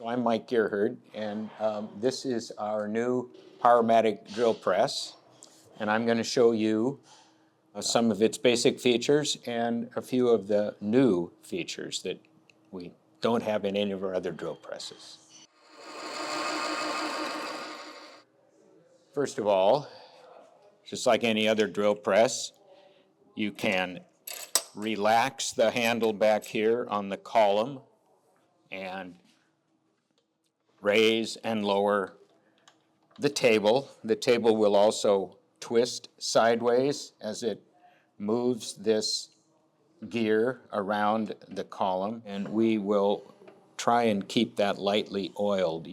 I'm Mike Gearherd, and this is our new Powermatic drill press, and I'm going to show you some of its basic features and a few of the new features that we don't have in any of our other drill presses. First of all, just like any other drill press, you can relax the handle back here on the column and raise and lower the table. The table will also twist sideways as it moves this gear around the column, and we will try and keep that lightly oiled.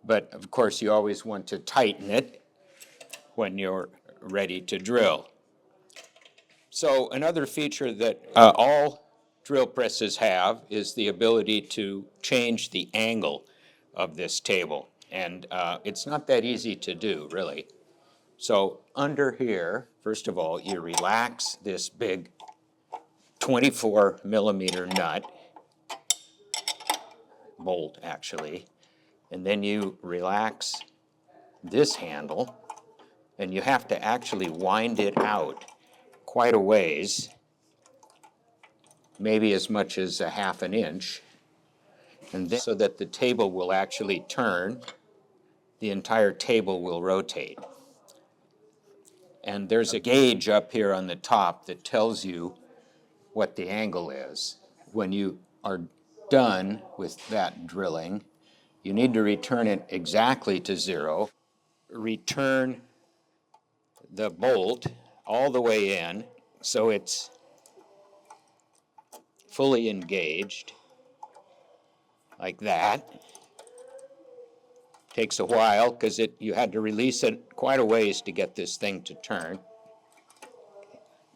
But of course you always want to tighten it when you're ready to drill. So another feature that all drill presses have is the ability to change the angle of this table. And it's not that easy to do, really. So under here, first of all, you relax this big 24 millimeter nut, bolt actually, and then you relax this handle, and you have to actually wind it out quite a ways, maybe as much as a half an inch, and then so that the table will actually turn, the entire table will rotate. And there's a gauge up here on the top that tells you what the angle is. When you are done with that drilling, you need to return it exactly to zero. Return the bolt all the way in so it's fully engaged, like that. Takes a while because you had to release it quite a ways to get this thing to turn.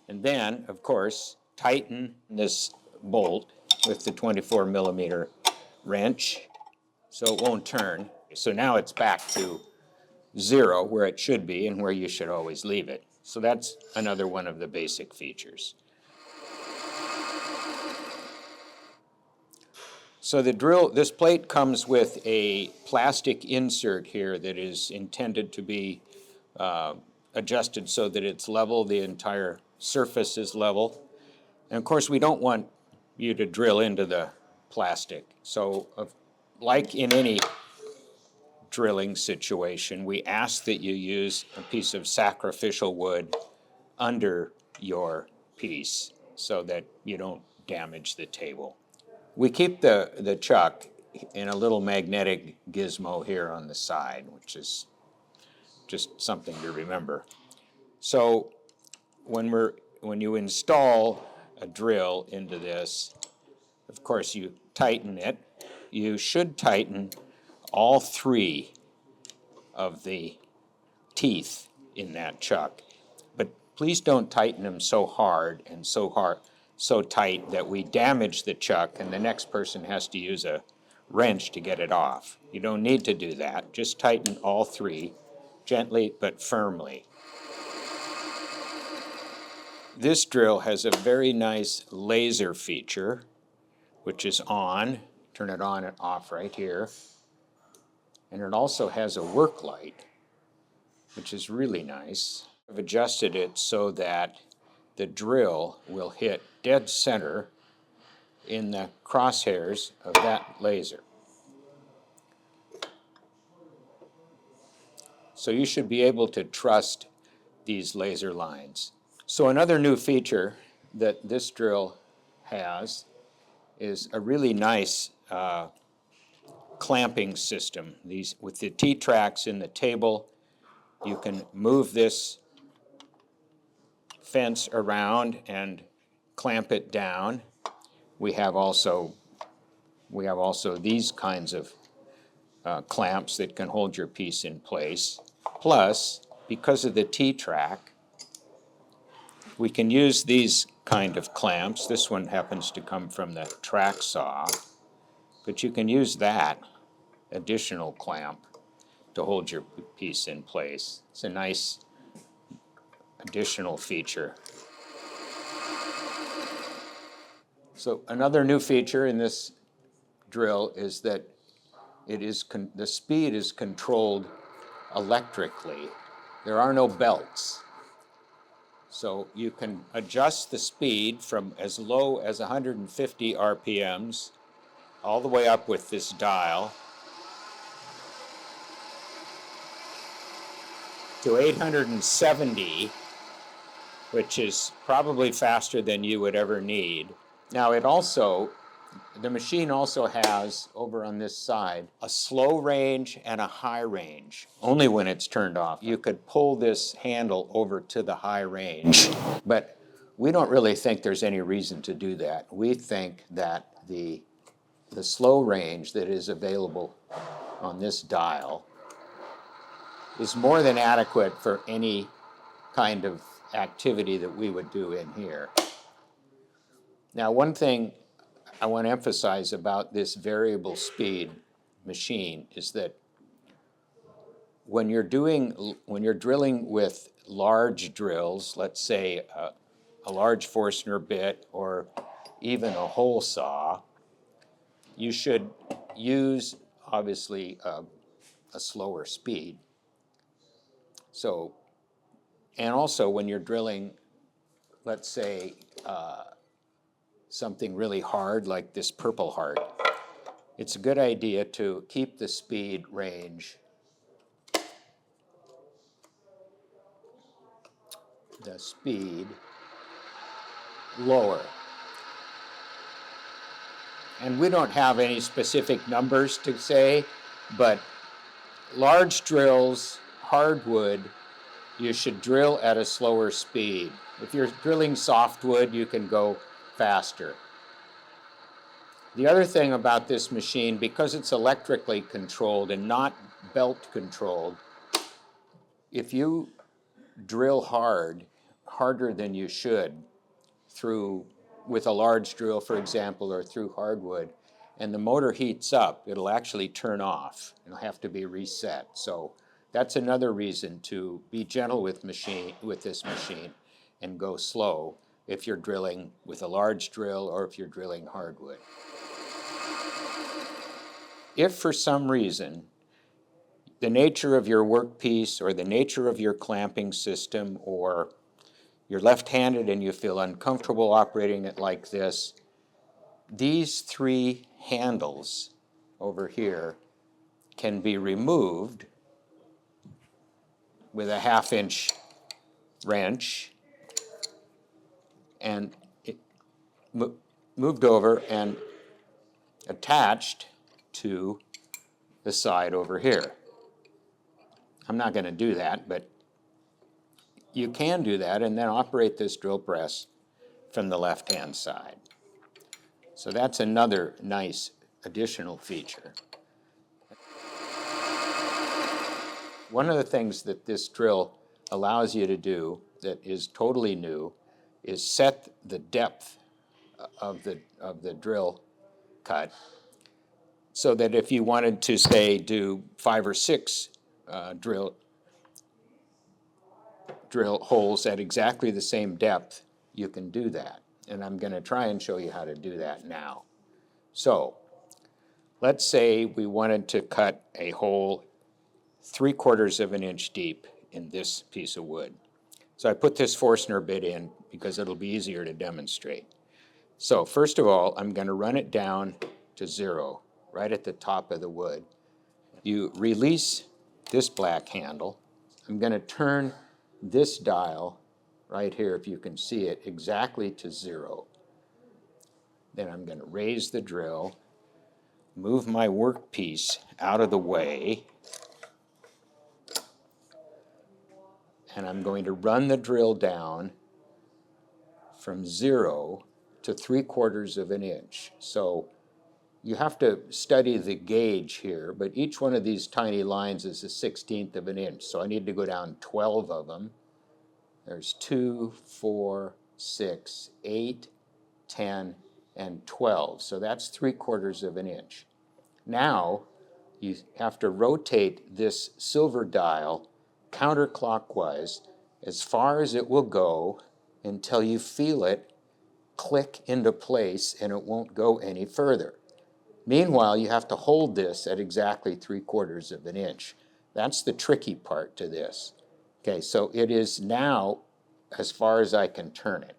And then, of course, tighten this bolt with the 24 millimeter wrench so it won't turn. So now it's back to zero where it should be and where you should always leave it. So that's another one of the basic features. So this plate comes with a plastic insert here that is intended to be adjusted so that it's level, the entire surface is level. And of course, we don't want you to drill into the plastic. So like in any drilling situation, we ask that you use a piece of sacrificial wood under your piece so that you don't damage the table. We keep the chuck in a little magnetic gizmo here on the side, which is just something to remember. So when you install a drill into this, of course you tighten it. You should tighten all three of the teeth in that chuck, but please don't tighten them so hard and so tight that we damage the chuck and the next person has to use a wrench to get it off. You don't need to do that. Just tighten all three gently but firmly. This drill has a very nice laser feature, which is on. Turn it on and off right here. And it also has a work light, which is really nice. I've adjusted it so that the drill will hit dead center in the crosshairs of that laser. So you should be able to trust these laser lines. So another new feature that this drill has is a really nice clamping system. With the T-tracks in the table, you can move this fence around and clamp it down. We have also these kinds of clamps that can hold your piece in place. Plus, because of the T-track, we can use these kind of clamps. This one happens to come from the track saw, but you can use that additional clamp to hold your piece in place. It's a nice additional feature. So another new feature in this drill is that the speed is controlled electrically. There are no belts. So you can adjust the speed from as low as 150 RPMs all the way up with this dial to 870, which is probably faster than you would ever need. Now the machine also has, over on this side, a slow range and a high range, only when it's turned off. You could pull this handle over to the high range, but we don't really think there's any reason to do that. We think that the slow range that is available on this dial is more than adequate for any kind of activity that we would do in here. Now, one thing I want to emphasize about this variable speed machine is that when you're drilling with large drills, let's say a large Forstner bit or even a hole saw, you should use, obviously, a slower speed. So, and also when you're drilling, let's say, something really hard like this Purple Heart, it's a good idea to keep the speed range, lower. And we don't have any specific numbers to say, but large drills, hardwood, you should drill at a slower speed. If you're drilling softwood, you can go faster. The other thing about this machine, because it's electrically controlled and not belt controlled, if you drill harder than you should, with a large drill, for example, or through hardwood, and the motor heats up, it'll actually turn off. It'll have to be reset. So that's another reason to be gentle with this machine and go slow if you're drilling with a large drill or if you're drilling hardwood. If for some reason the nature of your workpiece or the nature of your clamping system, or you're left-handed and you feel uncomfortable operating it like this, these three handles over here can be removed with a 1/2-inch wrench and moved over and attached to the side over here. I'm not going to do that, but you can do that and then operate this drill press from the left-hand side. So that's another nice additional feature. One of the things that this drill allows you to do that is totally new is set the depth of the drill cut so that if you wanted to, say, do 5 or 6 drill holes at exactly the same depth, you can do that. And I'm going to try and show you how to do that now. So let's say we wanted to cut a hole 3/4 of an inch deep in this piece of wood. So I put this Forstner bit in because it'll be easier to demonstrate. So first of all, I'm going to run it down to 0, right at the top of the wood. You release this black handle. I'm going to turn this dial right here, if you can see it, exactly to 0. Then I'm going to raise the drill, move my workpiece out of the way, and I'm going to run the drill down from 0 to 3/4 of an inch. So you have to study the gauge here, but each one of these tiny lines is a 1/16 of an inch. So I need to go down 12 of them. There's 2, 4, 6, 8, 10, and 12. So that's 3/4 of an inch. Now you have to rotate this silver dial counterclockwise as far as it will go until you feel it click into place and it won't go any further. Meanwhile, you have to hold this at exactly 3/4 of an inch. That's the tricky part to this. Okay, so it is now as far as I can turn it.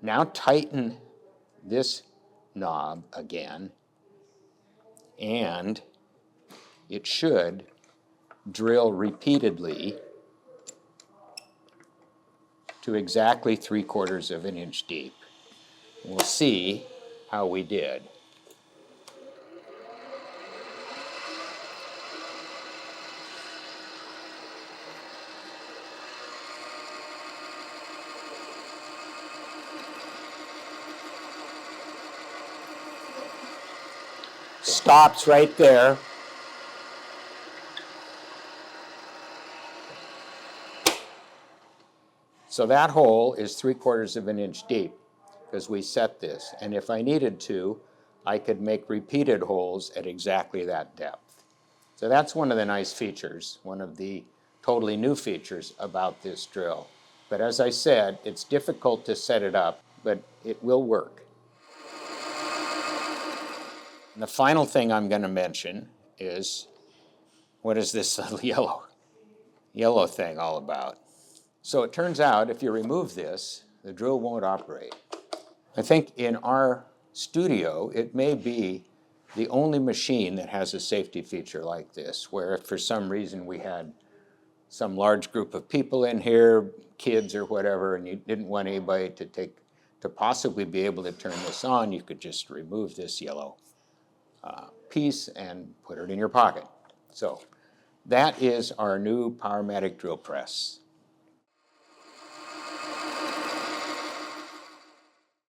Now tighten this knob again, and it should drill repeatedly to exactly 3/4 of an inch deep. We'll see how we did. Stops right there. So that hole is 3/4 of an inch deep because we set this. And if I needed to, I could make repeated holes at exactly that depth. So that's one of the nice features, one of the totally new features about this drill. But as I said, it's difficult to set it up, but it will work. And the final thing I'm going to mention is, what is this yellow thing all about? So it turns out if you remove this, the drill won't operate. I think in our studio, it may be the only machine that has a safety feature like this, where if for some reason we had some large group of people in here, kids or whatever, and you didn't want anybody to possibly be able to turn this on, you could just remove this yellow piece and put it in your pocket. So that is our new Powermatic drill press.